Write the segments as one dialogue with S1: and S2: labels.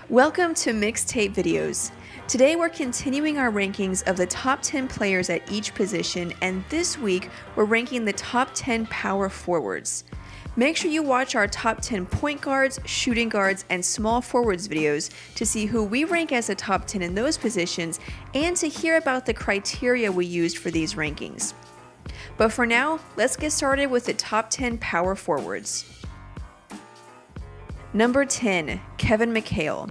S1: Welcome to Mixtape Videos. Today we're continuing our rankings of the top 10 players at each position, and this week we're ranking the top 10 power forwards. Make sure you watch our top 10 point guards, shooting guards, and small forwards videos to see who we rank as a top 10 in those positions and to hear about the criteria we used for these rankings. But for now, let's get started with the top 10 power forwards. Number 10, Kevin McHale.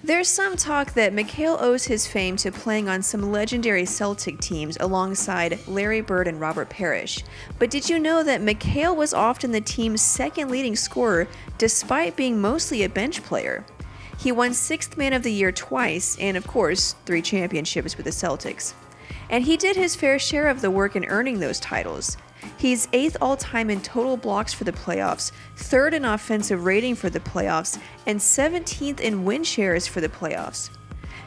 S1: There's some talk that McHale owes his fame to playing on some legendary Celtic teams alongside Larry Bird and Robert Parrish. But did you know that McHale was often the team's second leading scorer despite being mostly a bench player? He won 6th Man of the Year twice and, of course, 3 championships with the Celtics. And he did his fair share of the work in earning those titles. He's 8th all-time in total blocks for the playoffs, 3rd in offensive rating for the playoffs, and 17th in win shares for the playoffs.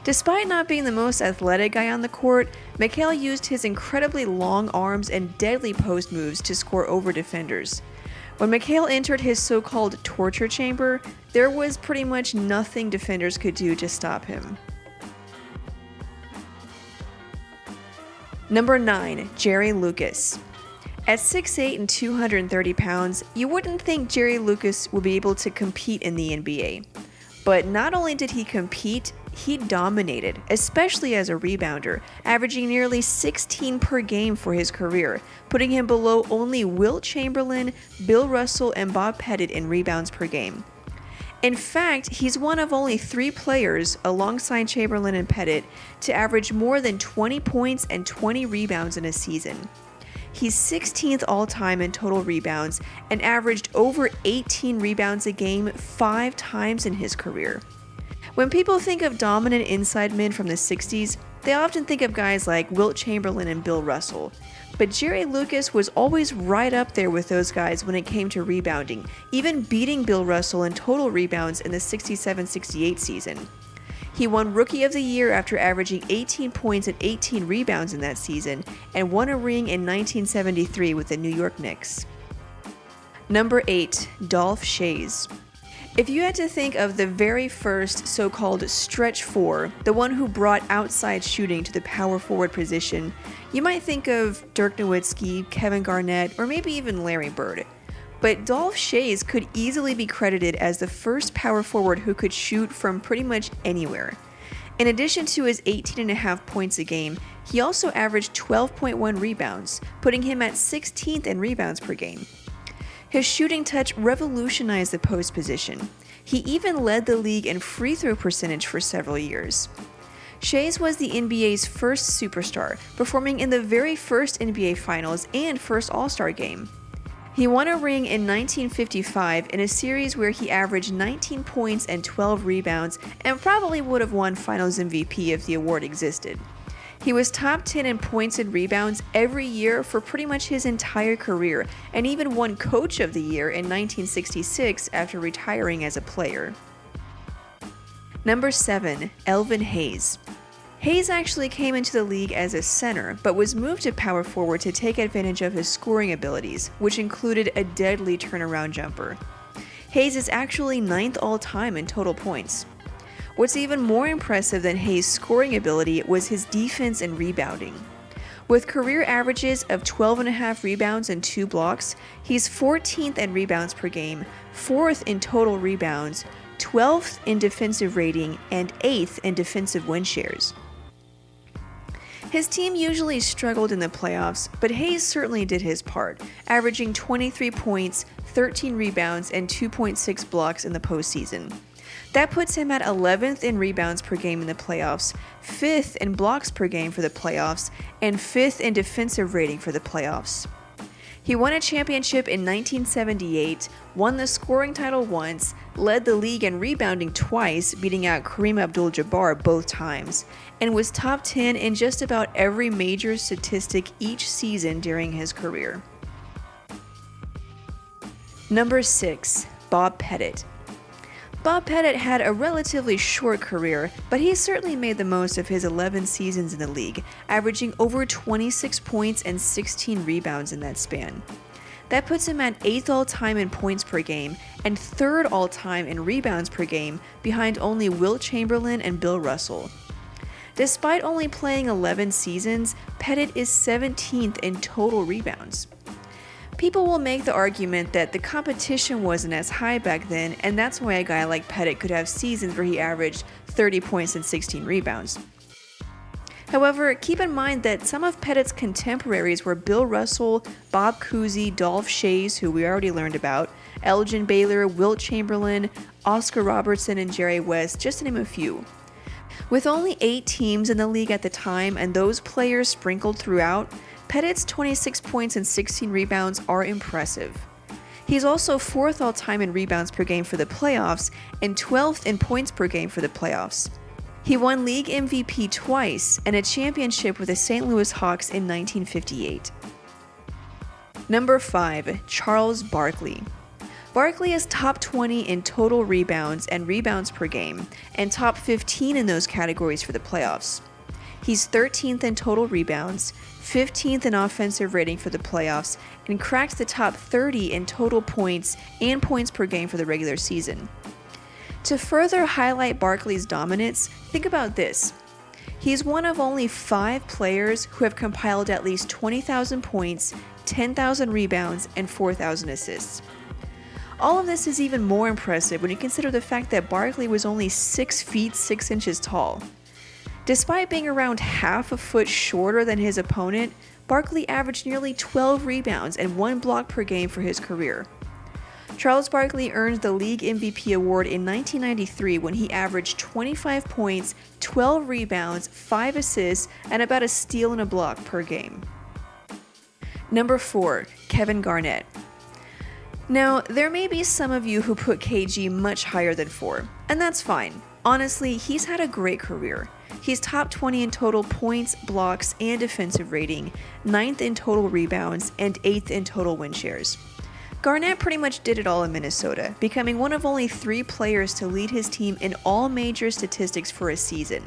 S1: Despite not being the most athletic guy on the court, McHale used his incredibly long arms and deadly post moves to score over defenders. When McHale entered his so-called torture chamber, there was pretty much nothing defenders could do to stop him. Number 9, Jerry Lucas. At 6'8" and 230 pounds, you wouldn't think Jerry Lucas would be able to compete in the NBA. But not only did he compete, he dominated, especially as a rebounder, averaging nearly 16 per game for his career, putting him below only Wilt Chamberlain, Bill Russell, and Bob Pettit in rebounds per game. In fact, he's one of only 3 players, alongside Chamberlain and Pettit, to average more than 20 points and 20 rebounds in a season. He's 16th all-time in total rebounds and averaged over 18 rebounds a game 5 times in his career. When people think of dominant inside men from the 60s, they often think of guys like Wilt Chamberlain and Bill Russell. But Jerry Lucas was always right up there with those guys when it came to rebounding, even beating Bill Russell in total rebounds in the 67-68 season. He won Rookie of the Year after averaging 18 points and 18 rebounds in that season, and won a ring in 1973 with the New York Knicks. Number 8, Dolph Schayes. If you had to think of the very first so-called stretch 4, the one who brought outside shooting to the power forward position, you might think of Dirk Nowitzki, Kevin Garnett, or maybe even Larry Bird. But Dolph Schayes could easily be credited as the first power forward who could shoot from pretty much anywhere. In addition to his 18.5 points a game, he also averaged 12.1 rebounds, putting him at 16th in rebounds per game. His shooting touch revolutionized the post position. He even led the league in free throw percentage for several years. Schayes was the NBA's first superstar, performing in the very first NBA Finals and first All-Star game. He won a ring in 1955 in a series where he averaged 19 points and 12 rebounds and probably would have won Finals MVP if the award existed. He was top 10 in points and rebounds every year for pretty much his entire career, and even won Coach of the Year in 1966 after retiring as a player. Number 7, Elvin Hayes. Hayes actually came into the league as a center, but was moved to power forward to take advantage of his scoring abilities, which included a deadly turnaround jumper. Hayes is actually 9th all-time in total points. What's even more impressive than Hayes' scoring ability was his defense and rebounding. With career averages of 12.5 rebounds and 2 blocks, he's 14th in rebounds per game, 4th in total rebounds, 12th in defensive rating, and 8th in defensive win shares. His team usually struggled in the playoffs, but Hayes certainly did his part, averaging 23 points, 13 rebounds, and 2.6 blocks in the postseason. That puts him at 11th in rebounds per game in the playoffs, 5th in blocks per game for the playoffs, and 5th in defensive rating for the playoffs. He won a championship in 1978, won the scoring title once, led the league in rebounding twice, beating out Kareem Abdul-Jabbar both times, and was top 10 in just about every major statistic each season during his career. Number 6, Bob Pettit. Bob Pettit had a relatively short career, but he certainly made the most of his 11 seasons in the league, averaging over 26 points and 16 rebounds in that span. That puts him at 8th all-time in points per game and 3rd all-time in rebounds per game, behind only Wilt Chamberlain and Bill Russell. Despite only playing 11 seasons, Pettit is 17th in total rebounds. People will make the argument that the competition wasn't as high back then, and that's why a guy like Pettit could have seasons where he averaged 30 points and 16 rebounds. However, keep in mind that some of Pettit's contemporaries were Bill Russell, Bob Cousy, Dolph Schayes, who we already learned about, Elgin Baylor, Wilt Chamberlain, Oscar Robertson, and Jerry West, just to name a few. With only 8 teams in the league at the time and those players sprinkled throughout, Pettit's 26 points and 16 rebounds are impressive. He's also 4th all-time in rebounds per game for the playoffs and 12th in points per game for the playoffs. He won league MVP twice and a championship with the St. Louis Hawks in 1958. Number 5. Charles Barkley. Barkley is top 20 in total rebounds and rebounds per game, and top 15 in those categories for the playoffs. He's 13th in total rebounds, 15th in offensive rating for the playoffs, and cracks the top 30 in total points and points per game for the regular season. To further highlight Barkley's dominance, think about this. He's one of only 5 players who have compiled at least 20,000 points, 10,000 rebounds, and 4,000 assists. All of this is even more impressive when you consider the fact that Barkley was only 6 feet 6 inches tall. Despite being around half a foot shorter than his opponent, Barkley averaged nearly 12 rebounds and 1 block per game for his career. Charles Barkley earned the League MVP award in 1993 when he averaged 25 points, 12 rebounds, 5 assists, and about a steal and a block per game. Number 4. Kevin Garnett. Now, there may be some of you who put KG much higher than 4, and that's fine. Honestly, he's had a great career. He's top 20 in total points, blocks, and defensive rating, 9th in total rebounds, and 8th in total win shares. Garnett pretty much did it all in Minnesota, becoming one of only 3 players to lead his team in all major statistics for a season.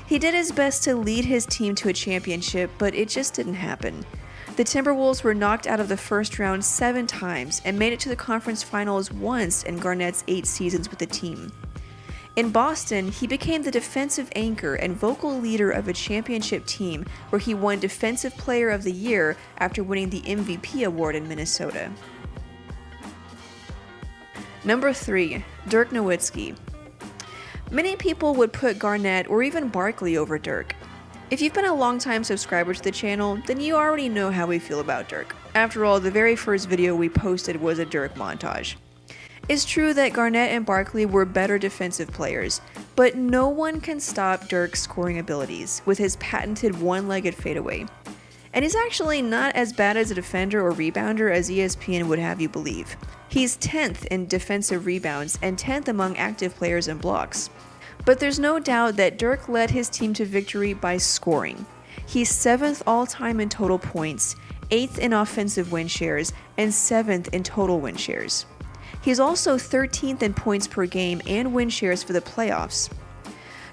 S1: He did his best to lead his team to a championship, but it just didn't happen. The Timberwolves were knocked out of the first round 7 times and made it to the conference finals once in Garnett's 8 seasons with the team. In Boston, he became the defensive anchor and vocal leader of a championship team where he won Defensive Player of the Year after winning the MVP award in Minnesota. Number 3. Dirk Nowitzki. Many people would put Garnett or even Barkley over Dirk. If you've been a long-time subscriber to the channel, then you already know how we feel about Dirk. After all, the very first video we posted was a Dirk montage. It's true that Garnett and Barkley were better defensive players, but no one can stop Dirk's scoring abilities with his patented one-legged fadeaway. And he's actually not as bad as a defender or rebounder as ESPN would have you believe. He's 10th in defensive rebounds and 10th among active players in blocks. But there's no doubt that Dirk led his team to victory by scoring. He's 7th all-time in total points, 8th in offensive win shares, and 7th in total win shares. He's also 13th in points per game and win shares for the playoffs.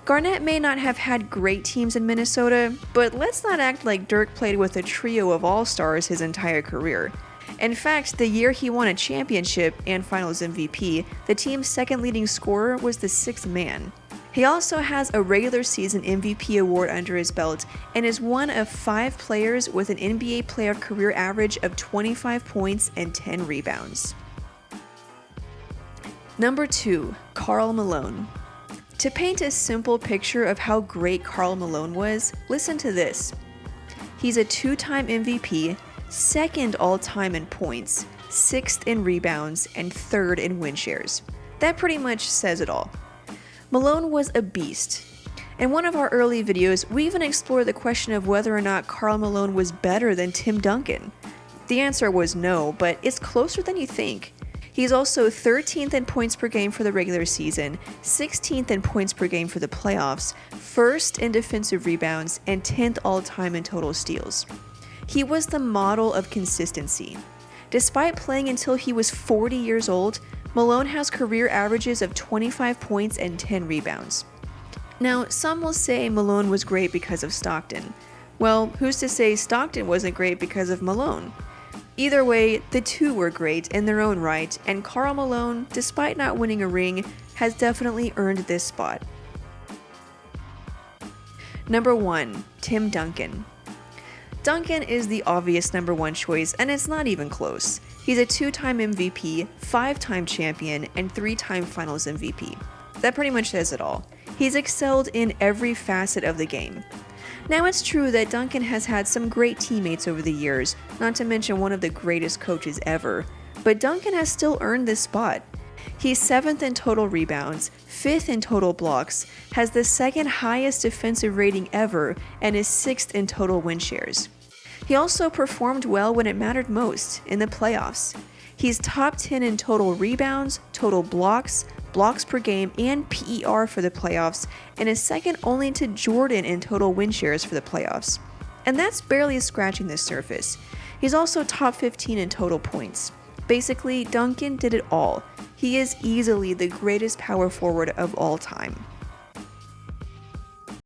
S1: Garnett may not have had great teams in Minnesota, but let's not act like Dirk played with a trio of all-stars his entire career. In fact, the year he won a championship and finals MVP, the team's second leading scorer was the 6th man. He also has a regular season MVP award under his belt and is one of 5 players with an NBA player career average of 25 points and 10 rebounds. Number 2. Karl Malone. To paint a simple picture of how great Karl Malone was, listen to this. He's a 2-time MVP, 2nd all-time in points, 6th in rebounds, and 3rd in win shares. That pretty much says it all. Malone was a beast. In one of our early videos, we even explored the question of whether or not Karl Malone was better than Tim Duncan. The answer was no, but it's closer than you think. He's also 13th in points per game for the regular season, 16th in points per game for the playoffs, 1st in defensive rebounds, and 10th all-time in total steals. He was the model of consistency. Despite playing until he was 40 years old, Malone has career averages of 25 points and 10 rebounds. Now, some will say Malone was great because of Stockton. Well, who's to say Stockton wasn't great because of Malone? Either way, the two were great in their own right, and Karl Malone, despite not winning a ring, has definitely earned this spot. Number 1. Tim Duncan. Duncan is the obvious number 1 choice, and it's not even close. He's a 2-time MVP, 5-time champion, and 3-time Finals MVP. That pretty much says it all. He's excelled in every facet of the game. Now, it's true that Duncan has had some great teammates over the years, not to mention one of the greatest coaches ever, but Duncan has still earned this spot. He's 7th in total rebounds, 5th in total blocks, has the 2nd highest defensive rating ever, and is 6th in total win shares. He also performed well when it mattered most, in the playoffs. He's top 10 in total rebounds, total blocks, blocks per game, and PER for the playoffs, and is second only to Jordan in total win shares for the playoffs. And that's barely scratching the surface. He's also top 15 in total points. Basically, Duncan did it all. He is easily the greatest power forward of all time.